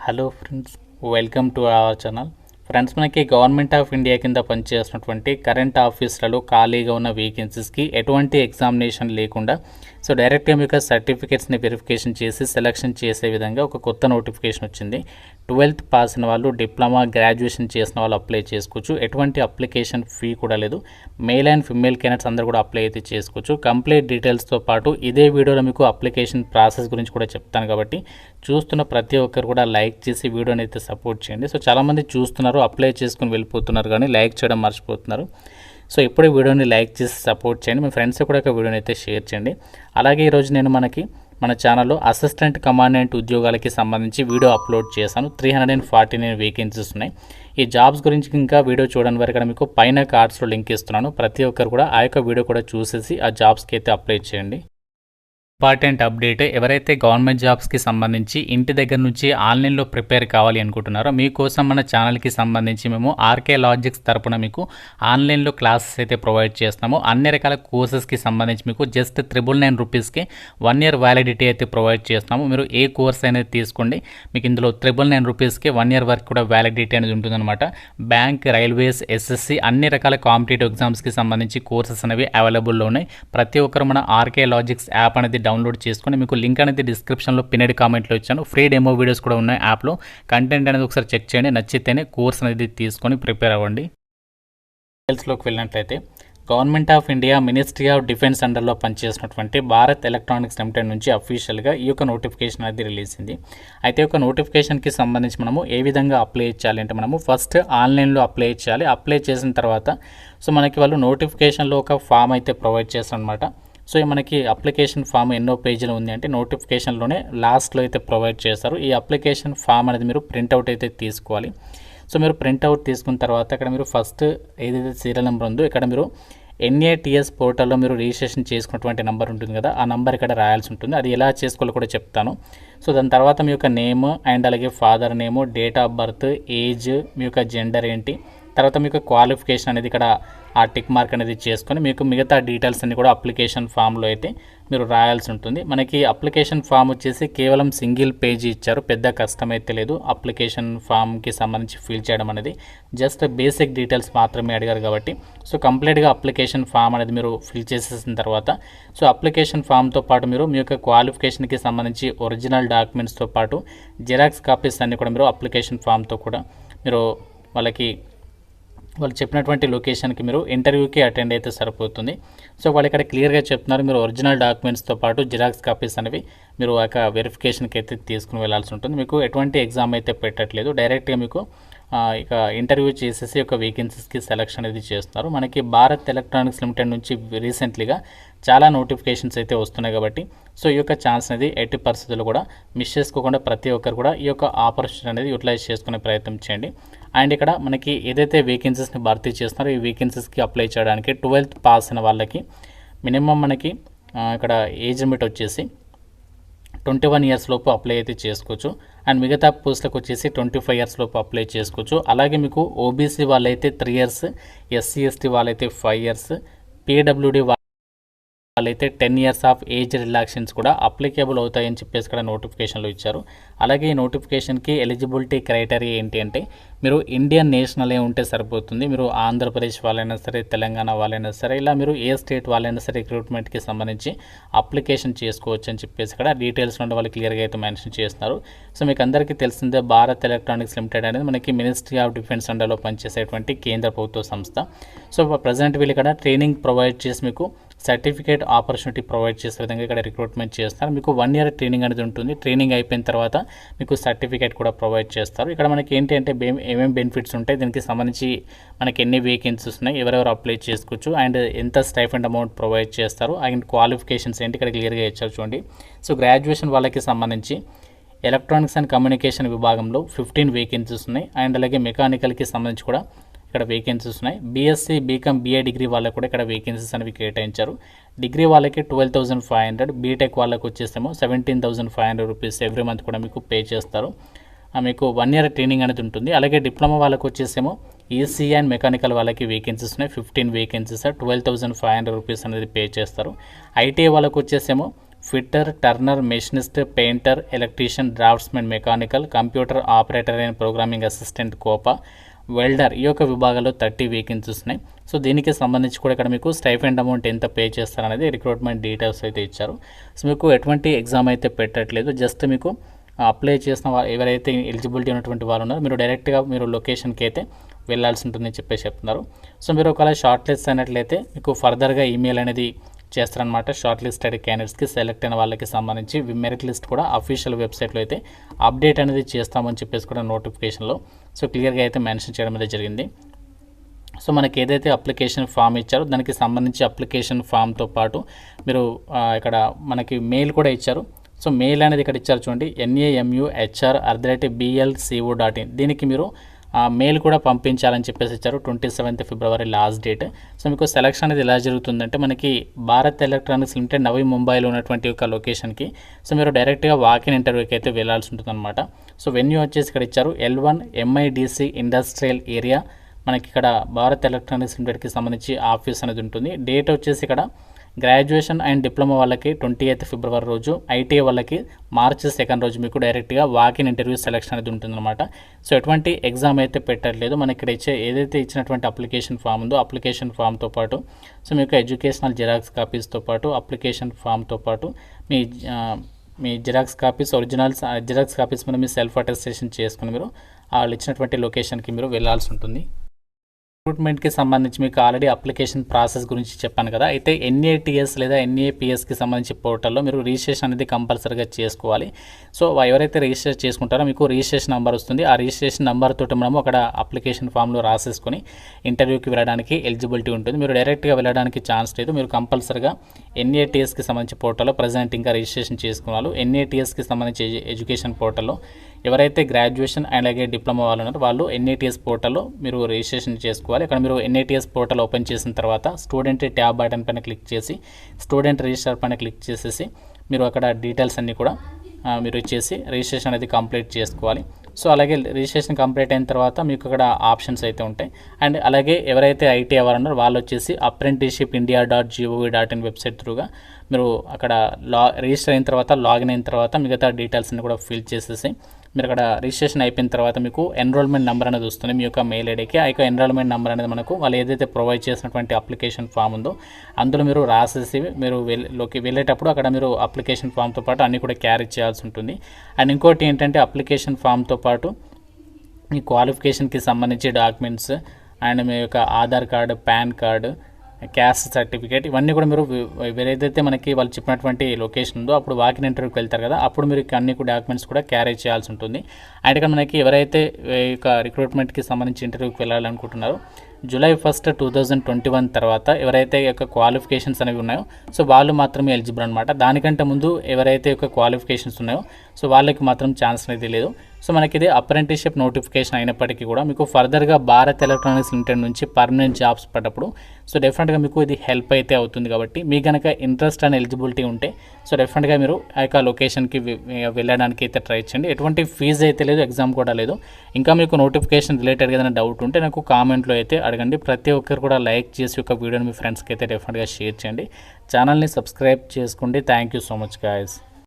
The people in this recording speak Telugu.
Hello friends, welcome to our channel. Friends, మనకి గవర్నమెంట్ ఆఫ్ ఇండియా కింద పనిచేస్తున్నటువంటి కరెంట్ ఆఫీసులలో ఖాళీగా ఉన్న వేకెన్సీస్కి ఎటువంటి ఎగ్జామినేషన్ లేకుండా డైరెక్ట్గా మీకు సర్టిఫికేట్స్ని వెరిఫికేషన్ చేసి సెలెక్షన్ చేసే విధంగా ఒక కొత్త నోటిఫికేషన్ వచ్చింది. 12th పాస్ అయిన వాళ్ళు, డిప్లొమా, గ్రాడ్యుయేషన్ చేసిన వాళ్ళు అప్లై చేసుకోవచ్చు. ఎటువంటి అప్లికేషన్ ఫీ కూడా లేదు. మేల్ అండ్ ఫిమేల్ క్యాండిడేట్స్ అందరూ కూడా అప్లై అయితే చేసుకోవచ్చు. కంప్లీట్ డీటెయిల్స్తో పాటు ఇదే వీడియోలో మీకు అప్లికేషన్ ప్రాసెస్ గురించి కూడా చెప్తాను కాబట్టి చూస్తున్న ప్రతి ఒక్కరు కూడా లైక్ చేసి వీడియోని అయితే సపోర్ట్ చేయండి. చాలామంది చూస్తున్నారు, అప్లై చేసుకుని వెళ్ళిపోతున్నారు కానీ లైక్ చేయడం మర్చిపోతున్నారు. ఇప్పుడే వీడియోని లైక్ చేసి సపోర్ట్ చేయండి. మీ ఫ్రెండ్స్ కూడా వీడియోని అయితే షేర్ చేయండి. అలాగే ఈరోజు నేను మన ఛానల్లో అసిస్టెంట్ కమాండెంట్ ఉద్యోగాలకి సంబంధించి వీడియో అప్లోడ్ చేశాను. 349 వేకెన్సీస్ ఉన్నాయి. ఈ జాబ్స్ గురించి ఇంకా వీడియో చూడని వారు ఇక్కడ మీకు పైన కార్డ్స్లో లింక్ ఇస్తున్నాను. ప్రతి ఒక్కరు కూడా ఆ యొక్క వీడియో కూడా చూసేసి ఆ జాబ్స్కి అయితే అప్లై చేయండి. ఇంపార్టెంట్ అప్డేట్, ఎవరైతే గవర్నమెంట్ జాబ్స్కి సంబంధించి ఇంటి దగ్గర నుంచి ఆన్లైన్లో ప్రిపేర్ కావాలి అనుకుంటున్నారో మీకోసం మన ఛానల్కి సంబంధించి మేము ఆర్కే లాజిక్స్ తరపున మీకు ఆన్లైన్లో క్లాసెస్ అయితే ప్రొవైడ్ చేస్తున్నాము. అన్ని రకాల కోర్సెస్కి సంబంధించి మీకు జస్ట్ 999 రూపీస్కి 1 year వ్యాలిడిటీ అయితే ప్రొవైడ్ చేస్తున్నాము. మీరు ఏ కోర్స్ అనేది తీసుకోండి, మీకు ఇందులో 999 రూపీస్కి 1 year వరకు కూడా వ్యాలిడిటీ అనేది ఉంటుందన్నమాట. బ్యాంక్, రైల్వేస్, ఎస్ఎస్సి అన్ని రకాల కాంపిటేటివ్ ఎగ్జామ్స్కి సంబంధించి కోర్సెస్ అనేవి అవైలబుల్లో ఉన్నాయి. ప్రతి ఒక్కరు మన ఆర్కే లాజిక్స్ యాప్ అనేది డౌన్లోడ్ చేసుకొని, మీకు లింక్ అనేది డిస్క్రిప్షన్లో పిన్నెడ్ కామెంట్లో ఇచ్చాను. ఫ్రీ డెమో వీడియోస్ కూడా ఉన్నాయి యాప్లో. కంటెంట్ అనేది ఒకసారి చెక్ చేయండి, నచ్చితేనే కోర్స్ అనేది తీసుకొని ప్రిపేర్ అవ్వండి. డీటెయిల్స్లోకి వెళ్ళినట్లయితే, government of India ministry of defence అండర్లో పనిచేసినటువంటి భారత్ ఎలక్ట్రానిక్స్ లిమిటెడ్ నుంచి అఫీషియల్గా ఈ యొక్క నోటిఫికేషన్ అనేది రిలీజ్ అయింది. అయితే ఒక నోటిఫికేషన్కి సంబంధించి మనము ఏ విధంగా అప్లై చేయాలి అంటే, మనము ఫస్ట్ ఆన్లైన్లో అప్లై చేయాలి. అప్లై చేసిన తర్వాత మనకి వాళ్ళు నోటిఫికేషన్లో ఒక ఫామ్ అయితే ప్రొవైడ్ చేస్తారు అనమాట. మనకి అప్లికేషన్ ఫామ్ ఎన్నో పేజీలు ఉంది అంటే నోటిఫికేషన్లోనే లాస్ట్లో అయితే ప్రొవైడ్ చేస్తారు. ఈ అప్లికేషన్ ఫామ్ అనేది మీరు ప్రింట్అవుట్ అయితే తీసుకోవాలి. మీరు ప్రింట్అవుట్ తీసుకున్న తర్వాత ఇక్కడ మీరు ఫస్ట్ ఏదైతే సీరియల్ నెంబర్ ఉందో ఇక్కడ మీరు NATS పోర్టల్లో మీరు రిజిస్ట్రేషన్ చేసుకున్నటువంటి నెంబర్ ఉంటుంది కదా, ఆ నెంబర్ ఇక్కడ రాయాల్సి ఉంటుంది. అది ఎలా చేసుకోవాలో కూడా చెప్తాను. దాని తర్వాత మీ యొక్క నేమ్ అండ్ అలాగే father name, date of birth, age, మీ యొక్క జెండర్ ఏంటి, తర్వాత మీకు క్వాలిఫికేషన్ అనేది ఇక్కడ ఆ టిక్ మార్క్ అనేది చేసుకొని మీకు మిగతా డీటెయిల్స్ అన్ని కూడా అప్లికేషన్ ఫామ్లో అయితే మీరు రాయాల్సి ఉంటుంది. మనకి అప్లికేషన్ ఫామ్ వచ్చేసి కేవలం సింగిల్ పేజీ ఇచ్చారు, పెద్ద కష్టం అయితే లేదు. అప్లికేషన్ ఫామ్కి సంబంధించి ఫిల్ చేయడం అనేది జస్ట్ బేసిక్ డీటెయిల్స్ మాత్రమే అడిగారు కాబట్టి కంప్లీట్గా అప్లికేషన్ ఫామ్ అనేది మీరు ఫిల్ చేసేసిన తర్వాత అప్లికేషన్ ఫామ్తో పాటు మీరు మీ యొక్క క్వాలిఫికేషన్కి సంబంధించి ఒరిజినల్ డాక్యుమెంట్స్తో పాటు జిరాక్స్ కాపీస్ అన్ని కూడా మీరు అప్లికేషన్ ఫామ్తో కూడా మీరు వాళ్ళు చెప్పినటువంటి లొకేషన్కి మీరు ఇంటర్వ్యూకి అటెండ్ అయితే సరిపోతుంది. వాళ్ళు ఇక్కడ క్లియర్గా చెప్తున్నారు, మీరు ఒరిజినల్ డాక్యుమెంట్స్తో పాటు జిరాక్స్ కాపీస్ అనేవి మీరు ఒక వెరిఫికేషన్కి అయితే తీసుకుని వెళ్ళాల్సి ఉంటుంది. మీకు ఎటువంటి ఎగ్జామ్ అయితే పెట్టట్లేదు, డైరెక్ట్గా మీకు ఇక ఇంటర్వ్యూ చేసేసి ఒక వేకెన్సీస్కి సెలెక్షన్ అనేది చేస్తున్నారు. మనకి భారత్ ఎలక్ట్రానిక్స్ లిమిటెడ్ నుంచి రీసెంట్లీగా చాలా నోటిఫికేషన్స్ అయితే వస్తున్నాయి కాబట్టి ఈ యొక్క ఛాన్స్ అనేది 80% కూడా మిస్ చేసుకోకుండా ప్రతి ఒక్కరు కూడా ఈ యొక్క ఆపర్చునిటీ అనేది యూటిలైజ్ చేసుకునే ప్రయత్నం చేయండి. అండ్ ఇక్కడ మనకి ఏదైతే వేకెన్సీస్ని భర్తీ చేస్తున్నారో ఈ వేకెన్సీస్కి అప్లై చేయడానికి 12th పాస్ అయిన వాళ్ళకి మినిమం మనకి ఇక్కడ ఏజ్ లిమిట్ వచ్చేసి 21 years లోపు అప్లై అయితే చేసుకోవచ్చు. అండ్ మిగతా పోస్టులకు వచ్చేసి 25 years లోపు అప్లై చేసుకోవచ్చు. అలాగే మీకు ఓబీసీ వాళ్ళైతే 3 years, SC/ST వాళ్ళైతే 5 years, PWD వాళ్ళైతే 10 years ఆఫ్ ఏజ్ రిలాక్షన్స్ కూడా అప్లికేబుల్ అవుతాయని చెప్పేసి ఇక్కడ నోటిఫికేషన్లో ఇచ్చారు. అలాగే ఈ నోటిఫికేషన్కి ఎలిజిబిలిటీ క్రైటీరియా ఏంటి అంటే, మీరు ఇండియన్ నేషనలే ఉంటే సరిపోతుంది. మీరు ఆంధ్రప్రదేశ్ వాళ్ళైనా సరే, తెలంగాణ వాళ్ళైనా సరే, ఇలా మీరు ఏ స్టేట్ వాళ్ళైనా సరే రిక్రూట్మెంట్కి సంబంధించి అప్లికేషన్ చేసుకోవచ్చు అని చెప్పేసి ఇక్కడ డీటెయిల్స్ నుండి వాళ్ళు క్లియర్గా అయితే మెన్షన్ చేస్తున్నారు. మీకు అందరికీ తెలిసిందే, భారత్ ఎలక్ట్రానిక్స్ లిమిటెడ్ అనేది మనకి మినిస్ట్రీ ఆఫ్ డిఫెన్స్ అండర్లో పనిచేసేటువంటి కేంద్ర ప్రభుత్వ సంస్థ. ప్రజెంట్ వీళ్ళు ఇక్కడ ట్రైనింగ్ ప్రొవైడ్ చేసి మీకు సర్టిఫికేట్ ఆపర్చునిటీ ప్రొవైడ్ చేసే విధంగా ఇక్కడ రిక్రూట్మెంట్ చేస్తారు. మీకు 1 year ట్రైనింగ్ అనేది ఉంటుంది. ట్రైనింగ్ అయిపోయిన తర్వాత మీకు సర్టిఫికేట్ కూడా ప్రొవైడ్ చేస్తారు. ఇక్కడ మనకి ఏంటి అంటే ఏమేమి బెనిఫిట్స్ ఉంటాయి, దీనికి సంబంధించి మనకి ఎన్ని వేకెన్సీస్ ఉన్నాయి, ఎవరెవరు అప్లై చేసుకోవచ్చు, అండ్ ఎంత స్టైఫండ్ అమౌంట్ ప్రొవైడ్ చేస్తారు, అండ్ క్వాలిఫికేషన్స్ ఏంటి ఇక్కడ క్లియర్గా ఇచ్చారు చూడండి. గ్రాడ్యుయేషన్ వాళ్ళకి సంబంధించి ఎలక్ట్రానిక్స్ అండ్ కమ్యూనికేషన్ విభాగంలో 15 వేకెన్సీస్ ఉన్నాయి. అండ్ అలాగే మెకానికల్కి సంబంధించి కూడా ఇక్కడ వేకెన్సీస్ ఉన్నాయి. బీఎస్సీ, బీకామ్, BA డిగ్రీ వాళ్ళకి కూడా ఇక్కడ వేకెన్సీస్ అనేవి కేటాయించారు. డిగ్రీ వాళ్ళకి 12,500, బీటెక్ వాళ్ళకి వచ్చేసేమో 17,500 రూపీస్ ఎవ్రీ మంత్ కూడా మీకు పే చేస్తారు. మీకు 1 year ట్రైనింగ్ అనేది ఉంటుంది. అలాగే డిప్లొమా వాళ్ళకి వచ్చేసేమో ఈసీ అండ్ మెకానికల్ వాళ్ళకి వేకెన్సీస్ ఉన్నాయి. 15 వేకెన్సీస్ 12,500 రూపీస్ అనేది పే చేస్తారు. ఐటీఐ వాళ్ళకి వచ్చేసేమో fitter, turner, machinist, painter, electrician, draftsmen, mechanical, computer operator and programming assistant, COPA, welder ఈ యొక్క విభాగాల్లో 30 వేకెన్సీస్ ఉన్నాయి. సో దీనికి సంబంధించి కూడా ఇక్కడ మీకు స్టైఫెండ్ అమౌంట్ ఎంత పే చేస్తారనేది రిక్రూట్మెంట్ డీటెయిల్స్ అయితే ఇచ్చారు. సో మీకు ఎటువంటి ఎగ్జామ్ అయితే పెట్టట్లేదు, జస్ట్ మీకు అప్లై చేసిన ఎవరైతే ఎలిజిబిలిటీ ఉన్నటువంటి వాళ్ళు ఉన్నారో మీరు డైరెక్ట్గా మీరు లొకేషన్కి అయితే వెళ్ళాల్సి ఉంటుందని చెప్పేసి చెప్తున్నారు. సో మీరు ఒకవేళ షార్ట్ లిస్ట్ అయినట్లయితే మీకు ఫర్దర్గా ఈమెయిల్ అనేది చేస్తారనమాట. షార్ట్ లిస్టెడ్ క్యాండిడేట్స్కి సెలెక్ట్ అయిన వాళ్ళకి సంబంధించి మెరిట్ లిస్ట్ కూడా అఫీషియల్ వెబ్సైట్లో అయితే అప్డేట్ అనేది చేస్తామని చెప్పేసి కూడా నోటిఫికేషన్లో సో క్లియర్గా అయితే మెన్షన్ చేయడం అనేది జరిగింది. సో మనకి ఏదైతే అప్లికేషన్ ఫామ్ ఇచ్చారో దానికి సంబంధించి అప్లికేషన్ ఫామ్తో పాటు మీరు ఇక్కడ మనకి మెయిల్ కూడా ఇచ్చారు. సో మెయిల్ అనేది ఇక్కడ ఇచ్చారు చూడండి, namuhr@blco.in. దీనికి మీరు మెయిల్ కూడా పంపించాలని చెప్పేసి ఇచ్చారు. 27th ఫిబ్రవరి లాస్ట్ డేట్. సో మీకు సెలక్షన్ అనేది ఎలా జరుగుతుందంటే మనకి భారత్ ఎలక్ట్రానిక్స్ లిమిటెడ్ నవీ ముంబైలో ఉన్నటువంటి ఒక లొకేషన్కి సో మీరు డైరెక్ట్గా వాకిన్ ఇంటర్వ్యూకి అయితే వెళ్ళాల్సి ఉంటుందన్నమాట. సో వెన్యూ వచ్చేసి ఇక్కడ ఇచ్చారు L1 MIDC ఇండస్ట్రియల్ ఏరియా. మనకి ఇక్కడ భారత్ ఎలక్ట్రానిక్స్ లిమిటెడ్కి సంబంధించి ఆఫీస్ అనేది ఉంటుంది. డేట్ వచ్చేసి ఇక్కడ గ్రాడ్యుయేషన్ అండ్ డిప్లొమా వాళ్ళకి 28th ఫిబ్రవరి రోజు, ఐటీఐ వాళ్ళకి మార్చి 2 రోజు మీకు డైరెక్ట్గా వాకిన్ ఇంటర్వ్యూ సెలక్షన్ అనేది ఉంటుందన్నమాట. సో ఎటువంటి ఎగ్జామ్ అయితే పెట్టట్లేదు. మనకి ఇక్కడ ఏదైతే ఇచ్చినటువంటి అప్లికేషన్ ఫామ్ ఉందో అప్లికేషన్ ఫామ్తో పాటు సో మీకు ఎడ్యుకేషనల్ జిరాక్స్ కాపీస్తో పాటు అప్లికేషన్ ఫామ్తో పాటు మీ xerox copies originals xerox copies మీద మీ సెల్ఫ్ అటెస్టేషన్ చేసుకుని మీరు వాళ్ళు ఇచ్చినటువంటి లొకేషన్కి మీరు వెళ్ళాల్సి ఉంటుంది. రిక్రూట్మెంట్కి సంబంధించి మీకు ఆల్రెడీ అప్లికేషన్ ప్రాసెస్ గురించి చెప్పాను కదా. అయితే NATS లేదా NAPSకి సంబంధించి పోర్టల్లో మీరు రిజిస్ట్రేషన్ అనేది కంపల్సరీగా చేసుకోవాలి. సో ఎవరైతే రిజిస్టర్ చేసుకుంటారో మీకు రిజిస్ట్రేషన్ నెంబర్ వస్తుంది. ఆ రిజిస్ట్రేషన్ నెంబర్ తోటి మనము అక్కడ అప్లికేషన్ ఫామ్లో రాసేసుకొని ఇంటర్వ్యూకి వెళ్ళడానికి ఎలిజిబిలిటీ ఉంటుంది. మీరు డైరెక్ట్గా వెళ్ళడానికి ఛాన్స్ లేదు. మీరు కంపల్సరీగా NATSకి సంబంధించి పోర్టల్లో ప్రజెంట్ ఇంకా రిజిస్ట్రేషన్ చేసుకున్నారు. NATSకి సంబంధించి ఎడ్యుకేషన్ పోర్టల్లో ఎవరైతే గ్రాడ్యుయేషన్ అలాగే డిప్లొమా వాళ్ళు ఉన్నారో వాళ్ళు NATS పోర్టల్లో మీరు రిజిస్ట్రేషన్ చేసుకోవాలి. ఇక్కడ మీరు NATS పోర్టల్ ఓపెన్ చేసిన తర్వాత స్టూడెంట్ ట్యాబ్ బటన్ పైన క్లిక్ చేసి స్టూడెంట్ రిజిస్టర్ పైన క్లిక్ చేసేసి మీరు అక్కడ డీటెయిల్స్ అన్నీ కూడా మీరు ఇచ్చేసి రిజిస్ట్రేషన్ అనేది కంప్లీట్ చేసుకోవాలి. సో అలాగే రిజిస్ట్రేషన్ కంప్లీట్ అయిన తర్వాత మీకు అక్కడ ఆప్షన్స్ అయితే ఉంటాయి. అండ్ అలాగే ఎవరైతే ఐటీ ఉన్నారో వాళ్ళు వచ్చేసి apprenticeshipindia.gov.in వెబ్సైట్ త్రూగా మీరు అక్కడ రిజిస్టర్ అయిన తర్వాత లాగిన్ అయిన తర్వాత మిగతా డీటెయిల్స్ అన్ని కూడా ఫిల్ చేసేసి మీరు అక్కడ రిజిస్ట్రేషన్ అయిపోయిన తర్వాత మీకు ఎన్రోల్మెంట్ నెంబర్ అనేది వస్తుంది మీ యొక్క మెయిల్ ఐడికి. ఆ యొక్క ఎన్రోల్మెంట్ నెంబర్ అనేది మనకు వాళ్ళు ఏదైతే ప్రొవైడ్ చేసినటువంటి అప్లికేషన్ ఫామ్ ఉందో అందులో మీరు రాసేసి మీరు వెళ్ళేటప్పుడు అక్కడ మీరు అప్లికేషన్ ఫామ్తో పాటు అన్నీ కూడా క్యారీ చేయాల్సి ఉంటుంది. అండ్ ఇంకోటి ఏంటంటే అప్లికేషన్ ఫామ్తో పాటు మీ క్వాలిఫికేషన్కి సంబంధించి డాక్యుమెంట్స్ అండ్ మీ యొక్క Aadhaar card, pan card, caste certificate ఇవన్నీ కూడా మీరు ఏదైతే మనకి వాళ్ళు చెప్పినటువంటి లొకేషన్ ఉందో అప్పుడు వాకిన్ ఇంటర్వ్యూకి వెళ్తారు కదా అప్పుడు మీరు అన్ని డాక్యుమెంట్స్ కూడా క్యారీ చేయాల్సి ఉంటుంది. అండ్ ఇక్కడ మనకి ఎవరైతే ఈ యొక్క రిక్రూట్మెంట్కి సంబంధించి ఇంటర్వ్యూకి వెళ్ళాలనుకుంటున్నారో July 1st, 2021 తర్వాత ఎవరైతే యొక్క క్వాలిఫికేషన్స్ అనేవి ఉన్నాయో సో వాళ్ళు మాత్రమే ఎలిజిబుల్ అనమాట. దానికంటే ముందు ఎవరైతే యొక్క క్వాలిఫికేషన్స్ ఉన్నాయో సో వాళ్ళకి మాత్రం ఛాన్స్ అనేది లేదు. సో మనకి ఇది అప్రెంటిస్షిప్ నోటిఫికేషన్ అయినప్పటికీ కూడా మీకు ఫర్దర్గా భారత్ ఎలక్ట్రానిక్స్ లిమిటెడ్ నుంచి పర్మనెంట్ జాబ్స్ పడ్డప్పుడు సో డెఫినెట్గా మీకు ఇది హెల్ప్ అయితే అవుతుంది. కాబట్టి మీకు కనుక ఇంట్రెస్ట్ అండ్ ఎలిజిబిలిటీ ఉంటే సో డెఫినెట్గా మీరు ఆ యొక్క లొకేషన్కి వెళ్ళడానికి అయితే ట్రై చేయండి. ఎటువంటి ఫీజు అయితే లేదు, ఎగ్జామ్ కూడా లేదు. ఇంకా మీకు నోటిఫికేషన్ రిలేటెడ్గా ఏదైనా డౌట్ ఉంటే నాకు కామెంట్లో అయితే అడగండి. ప్రతి ఒక్కరు కూడా లైక్ చేసి ఒక వీడియోని మీ ఫ్రెండ్స్కి అయితే డెఫినెట్గా షేర్ చేయండి. ఛానల్ని సబ్స్క్రైబ్ చేసుకోండి. Thank you so much guys.